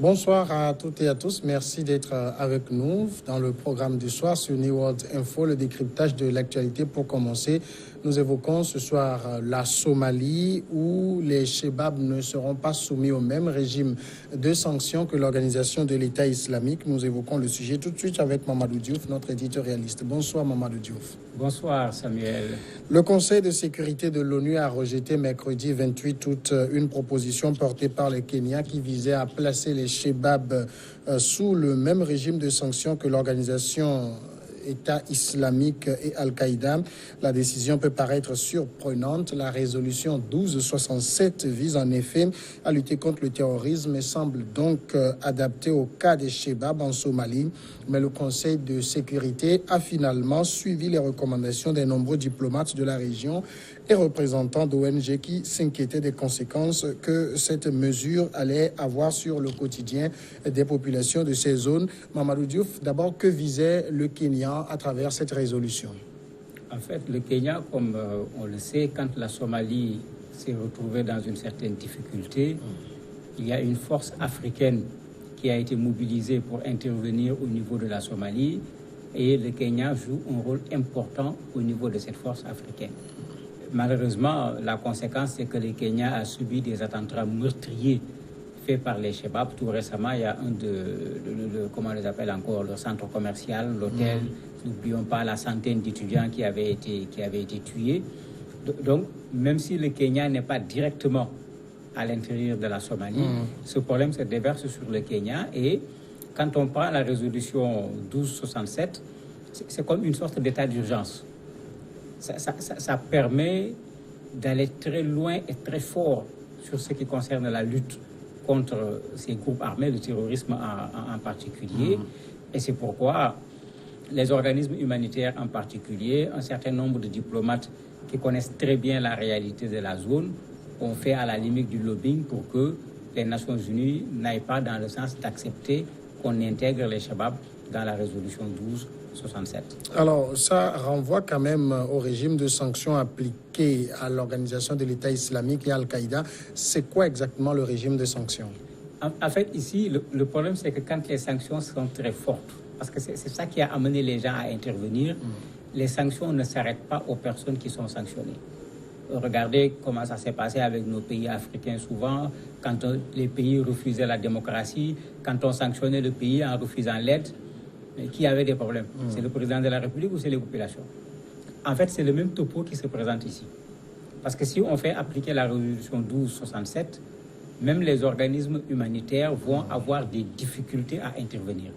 Bonsoir à toutes et à tous. Merci d'être avec nous dans le programme du soir sur New World Info, le décryptage de l'actualité. Pour commencer, nous évoquons ce soir la Somalie où les Chebabs ne seront pas soumis au même régime de sanctions que l'organisation de l'État islamique. Nous évoquons le sujet tout de suite avec Mamadou Diouf, notre éditorialiste. Bonsoir Mamadou Diouf. Bonsoir Samuel. Le Conseil de sécurité de l'ONU a rejeté mercredi 28 août une proposition portée par le Kenya qui visait à placer les Chebabs sous le même régime de sanctions que l'organisation État islamique et Al-Qaïda. La décision peut paraître surprenante. La résolution 1267 vise en effet à lutter contre le terrorisme et semble donc adaptée au cas des Chebabs en Somalie. Mais le Conseil de sécurité a finalement suivi les recommandations des nombreux diplomates de la région et représentants d'ONG qui s'inquiétaient des conséquences que cette mesure allait avoir sur le quotidien des populations de ces zones. Mamadou Diouf, d'abord, que visait le Kenya à travers cette résolution? En fait, le Kenya, comme on le sait, quand la Somalie s'est retrouvée dans une certaine difficulté, il y a une force africaine qui a été mobilisée pour intervenir au niveau de la Somalie et le Kenya joue un rôle important au niveau de cette force africaine. Malheureusement, la conséquence, c'est que le Kenya a subi des attentats meurtriers faits par les Chebabs. Tout récemment, il y a comment on les appelle encore, le centre commercial, l'hôtel. N'oublions pas la centaine d'étudiants qui avaient été tués. Donc, même si le Kenya n'est pas directement à l'intérieur de la Somalie, ce problème se déverse sur le Kenya. Et quand on prend la résolution 1267, c'est comme une sorte d'état d'urgence. Ça permet d'aller très loin et très fort sur ce qui concerne la lutte contre ces groupes armés, le terrorisme en particulier. Et c'est pourquoi les organismes humanitaires en particulier, un certain nombre de diplomates qui connaissent très bien la réalité de la zone, ont fait à la limite du lobbying pour que les Nations Unies n'aillent pas dans le sens d'accepter qu'on intègre les Chebabs dans la résolution 1267. Alors, ça renvoie quand même au régime de sanctions appliqué à l'organisation de l'État islamique et Al-Qaïda. C'est quoi exactement le régime de sanctions? En fait, ici, le problème, c'est que quand les sanctions sont très fortes, parce que c'est ça qui a amené les gens à intervenir, les sanctions ne s'arrêtent pas aux personnes qui sont sanctionnées. Regardez comment ça s'est passé avec nos pays africains souvent, quand les pays refusaient la démocratie, quand on sanctionnait le pays en refusant l'aide, qui avait des problèmes? C'est le président de la République ou c'est les populations? En fait, c'est le même topo qui se présente ici. Parce que si on fait appliquer la résolution 1267, même les organismes humanitaires vont avoir des difficultés à intervenir.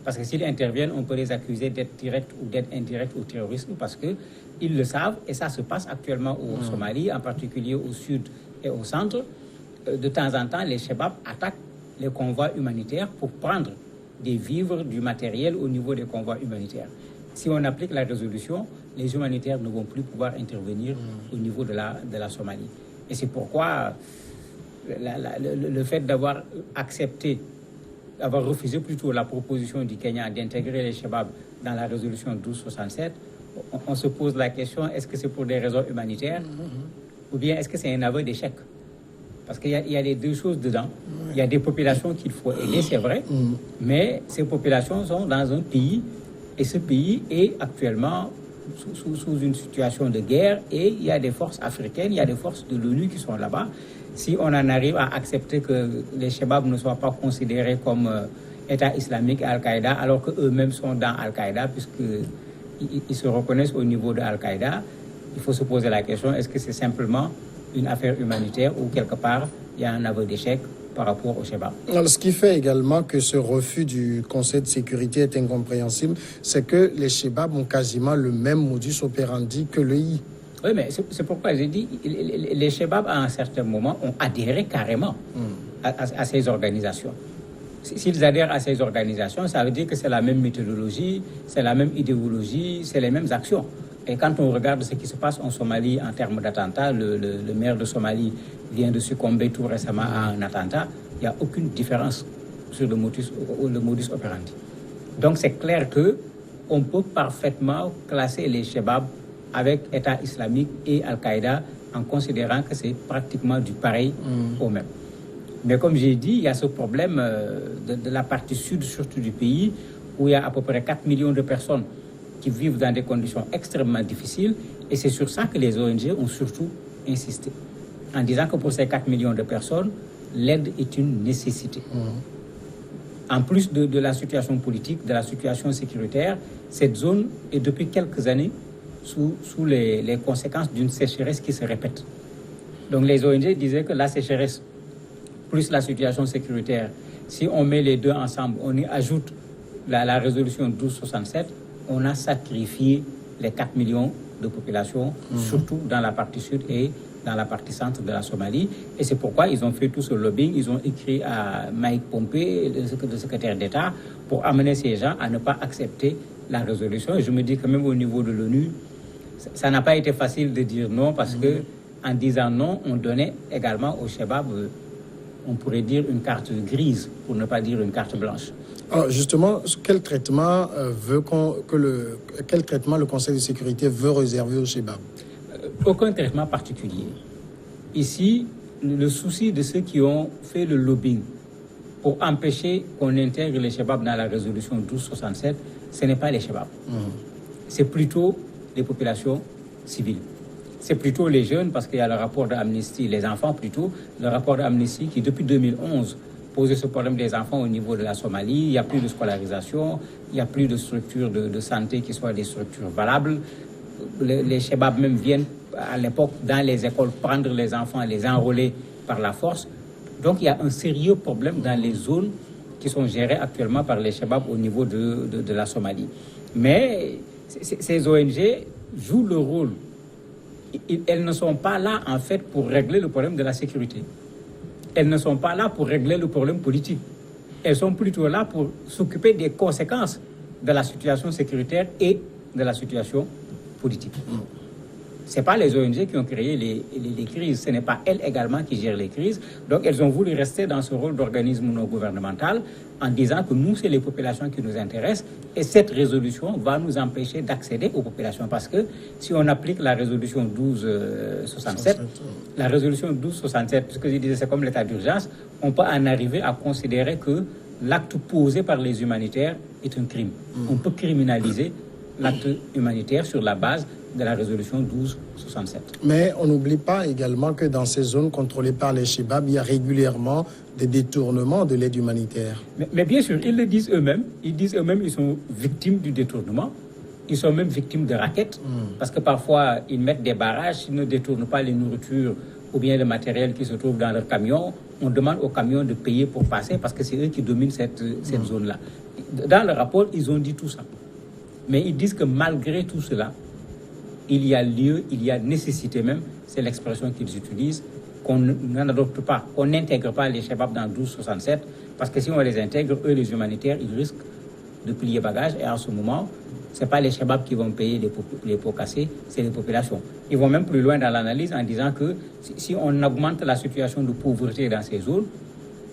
Parce que s'ils interviennent, on peut les accuser d'aide directe ou d'aide indirecte au terrorisme parce qu'ils le savent et ça se passe actuellement au Somalie, en particulier au sud et au centre. De temps en temps, les Chebabs attaquent les convois humanitaires pour prendre des vivres, du matériel au niveau des convois humanitaires. Si on applique la résolution, les humanitaires ne vont plus pouvoir intervenir au niveau de la Somalie. Et c'est pourquoi le fait d'avoir refusé plutôt la proposition du Kenya d'intégrer les Chebabs dans la résolution 1267, on se pose la question, est-ce que c'est pour des raisons humanitaires ou bien est-ce que c'est un aveu d'échec? Parce qu'il y a les deux choses dedans. Il y a des populations qu'il faut aider, c'est vrai, mais ces populations sont dans un pays, et ce pays est actuellement sous une situation de guerre, et il y a des forces africaines, il y a des forces de l'ONU qui sont là-bas. Si on en arrive à accepter que les Chebabs ne soient pas considérés comme État islamique et Al-Qaïda, alors qu'eux-mêmes sont dans Al-Qaïda, puisqu'ils se reconnaissent au niveau de Al-Qaïda, il faut se poser la question, est-ce que c'est simplement une affaire humanitaire ou quelque part il y a un aveu d'échec par rapport aux Chebabs? Alors, ce qui fait également que ce refus du Conseil de sécurité est incompréhensible, c'est que les Chebabs ont quasiment le même modus operandi que l'EI. Oui, mais c'est pourquoi j'ai dit les Chebabs, à un certain moment, ont adhéré carrément à ces organisations. S'ils adhèrent à ces organisations, ça veut dire que c'est la même méthodologie, c'est la même idéologie, c'est les mêmes actions. Et quand on regarde ce qui se passe en Somalie en termes d'attentats, le maire de Somalie vient de succomber tout récemment à un attentat, il n'y a aucune différence sur le modus operandi. Donc c'est clair qu'on peut parfaitement classer les Chebabs avec État islamique et Al-Qaïda en considérant que c'est pratiquement du pareil au même. Mais comme j'ai dit, il y a ce problème de la partie sud, surtout du pays, où il y a à peu près 4 millions de personnes qui vivent dans des conditions extrêmement difficiles. Et c'est sur ça que les ONG ont surtout insisté, en disant que pour ces 4 millions de personnes, l'aide est une nécessité. En plus de la situation politique, de la situation sécuritaire, cette zone est depuis quelques années sous les conséquences d'une sécheresse qui se répète. Donc les ONG disaient que la sécheresse plus la situation sécuritaire, si on met les deux ensemble, on y ajoute la résolution 1267, on a sacrifié les 4 millions de population, surtout dans la partie sud et dans la partie centre de la Somalie. Et c'est pourquoi ils ont fait tout ce lobbying. Ils ont écrit à Mike Pompeo, le secrétaire d'État, pour amener ces gens à ne pas accepter la résolution. Et je me dis que même au niveau de l'ONU, ça n'a pas été facile de dire non, parce que en disant non, on donnait également au Shabab, on pourrait dire, une carte grise, pour ne pas dire une carte blanche. Alors justement, quel traitement le Conseil de sécurité veut réserver au Shabab? Aucun traitement particulier. Ici, le souci de ceux qui ont fait le lobbying pour empêcher qu'on intègre les Shabab dans la résolution 1267, ce n'est pas les Shabab. C'est plutôt les populations civiles. C'est plutôt les jeunes, parce qu'il y a le rapport d'Amnesty, les enfants plutôt, le rapport d'Amnesty qui, depuis 2011, posait ce problème des enfants au niveau de la Somalie. Il n'y a plus de scolarisation, il n'y a plus de structures de santé qui soient des structures valables. Les Shabab même viennent, à l'époque, dans les écoles, prendre les enfants et les enrôler par la force. Donc, il y a un sérieux problème dans les zones qui sont gérées actuellement par les Shabab au niveau de la Somalie. Mais ces ONG jouent le rôle. Elles ne sont pas là, en fait, pour régler le problème de la sécurité. Elles ne sont pas là pour régler le problème politique. Elles sont plutôt là pour s'occuper des conséquences de la situation sécuritaire et de la situation politique. Ce n'est pas les ONG qui ont créé les crises, ce n'est pas elles également qui gèrent les crises. Donc elles ont voulu rester dans ce rôle d'organisme non gouvernemental en disant que nous, c'est les populations qui nous intéressent et cette résolution va nous empêcher d'accéder aux populations. Parce que si on applique la résolution 1267, la résolution 1267, ce que je disais, c'est comme l'état d'urgence, on peut en arriver à considérer que l'acte posé par les humanitaires est un crime. On peut criminaliser l'acte humanitaire sur la base de la résolution 1267. Mais on n'oublie pas également que dans ces zones contrôlées par les Shabab, il y a régulièrement des détournements de l'aide humanitaire. Mais bien sûr, ils le disent eux-mêmes. Ils disent eux-mêmes qu'ils sont victimes du détournement. Ils sont même victimes de rackets. Parce que parfois, ils mettent des barrages, ils ne détournent pas les nourritures ou bien le matériel qui se trouve dans leur camion. On demande aux camions de payer pour passer parce que c'est eux qui dominent cette zone-là. Dans le rapport, ils ont dit tout ça. Mais ils disent que malgré tout cela, il y a lieu, il y a nécessité même, c'est l'expression qu'ils utilisent, qu'on n'adopte pas, qu'on n'intègre pas les Shabab dans 1267, parce que si on les intègre, eux, les humanitaires, ils risquent de plier bagages, et en ce moment, ce n'est pas les Shabab qui vont payer les pots cassés, c'est les populations. Ils vont même plus loin dans l'analyse en disant que si on augmente la situation de pauvreté dans ces zones,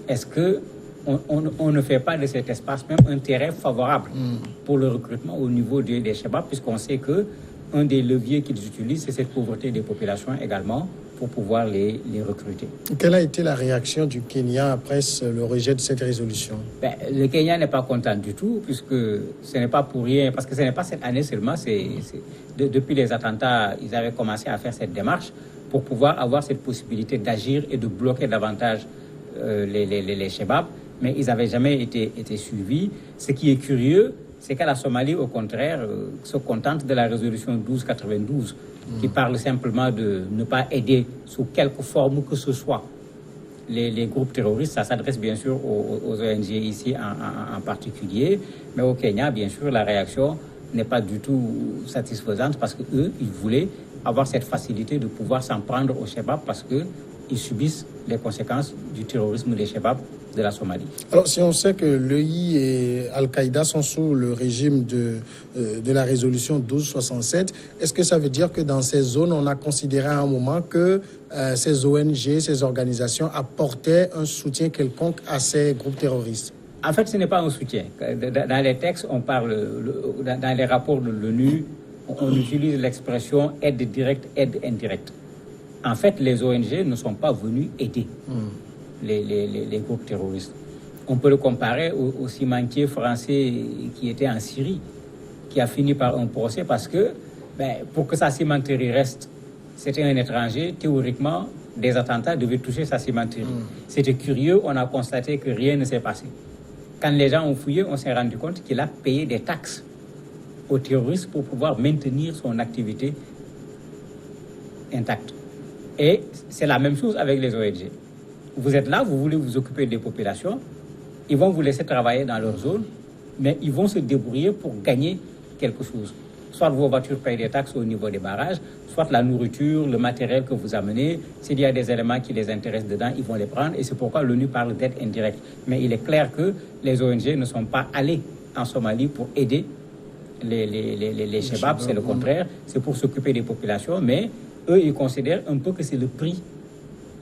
est-ce que on ne fait pas de cet espace même un terrain favorable pour le recrutement au niveau des Shabab, puisqu'on sait que un des leviers qu'ils utilisent, c'est cette pauvreté des populations également pour pouvoir les recruter. Quelle a été la réaction du Kenya après le rejet de cette résolution? Le Kenya n'est pas content du tout, puisque ce n'est pas pour rien, parce que ce n'est pas cette année seulement, depuis les attentats, ils avaient commencé à faire cette démarche pour pouvoir avoir cette possibilité d'agir et de bloquer davantage les Shabab, mais ils n'avaient jamais été suivis. Ce qui est curieux, c'est que la Somalie, au contraire, se contente de la résolution 1292, qui parle simplement de ne pas aider sous quelque forme que ce soit les groupes terroristes. Ça s'adresse bien sûr aux ONG ici en particulier, mais au Kenya, bien sûr, la réaction n'est pas du tout satisfaisante parce qu'eux, ils voulaient avoir cette facilité de pouvoir s'en prendre aux Shabab parce qu'ils subissent les conséquences du terrorisme des Shabab de la Somalie. Alors, si on sait que l'EI et Al-Qaïda sont sous le régime de la résolution 1267, est-ce que ça veut dire que dans ces zones, on a considéré à un moment que ces ONG, ces organisations apportaient un soutien quelconque à ces groupes terroristes? En fait, ce n'est pas un soutien. Dans les textes, on parle, dans les rapports de l'ONU, on utilise l'expression aide directe, aide indirecte. En fait, les ONG ne sont pas venues aider. les groupes terroristes. On peut le comparer au cimentier français qui était en Syrie, qui a fini par un procès parce que, pour que sa cimenterie reste, c'était un étranger, théoriquement, des attentats devaient toucher sa cimenterie. C'était curieux, on a constaté que rien ne s'est passé. Quand les gens ont fouillé, on s'est rendu compte qu'il a payé des taxes aux terroristes pour pouvoir maintenir son activité intacte. Et c'est la même chose avec les ONG. Vous êtes là, vous voulez vous occuper des populations, ils vont vous laisser travailler dans leur zone, mais ils vont se débrouiller pour gagner quelque chose. Soit vos voitures payent des taxes au niveau des barrages, soit la nourriture, le matériel que vous amenez. S'il y a des éléments qui les intéressent dedans, ils vont les prendre. Et c'est pourquoi l'ONU parle d'aide indirecte. Mais il est clair que les ONG ne sont pas allées en Somalie pour aider les Chebabs, c'est le contraire. C'est pour s'occuper des populations. Mais eux, ils considèrent un peu que c'est le prix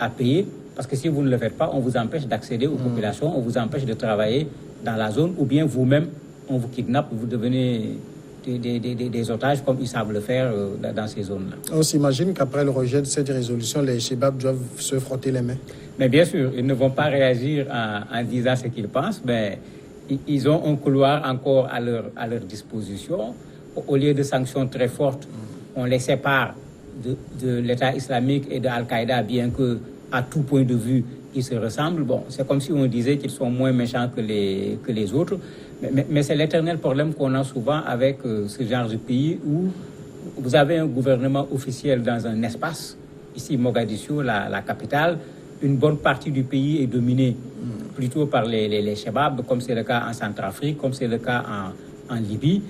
à payer. Parce que si vous ne le faites pas, on vous empêche d'accéder aux populations, on vous empêche de travailler dans la zone, ou bien vous-même, on vous kidnappe, vous devenez des otages comme ils savent le faire dans ces zones-là. On s'imagine qu'après le rejet de cette résolution, les Chebabs doivent se frotter les mains. Mais bien sûr, ils ne vont pas réagir en disant ce qu'ils pensent, mais ils ont un couloir encore à leur disposition. Au lieu de sanctions très fortes, on les sépare de l'État islamique et de Al-Qaïda, bien que à tout point de vue, ils se ressemblent. Bon, c'est comme si on disait qu'ils sont moins méchants que les autres. Mais c'est l'éternel problème qu'on a souvent avec ce genre de pays où vous avez un gouvernement officiel dans un espace, ici Mogadiscio, la capitale. Une bonne partie du pays est dominée plutôt par les Chebabs, comme c'est le cas en Centrafrique, comme c'est le cas en Libye.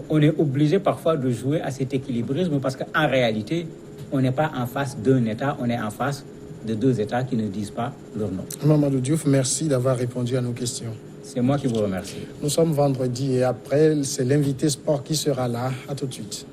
On est obligé parfois de jouer à cet équilibrisme parce qu'en réalité, on n'est pas en face d'un État, on est en face de deux États qui ne disent pas leur nom. Mamadou Diouf, merci d'avoir répondu à nos questions. C'est moi qui vous remercie. Nous sommes vendredi et après, c'est l'invité sport qui sera là. À tout de suite.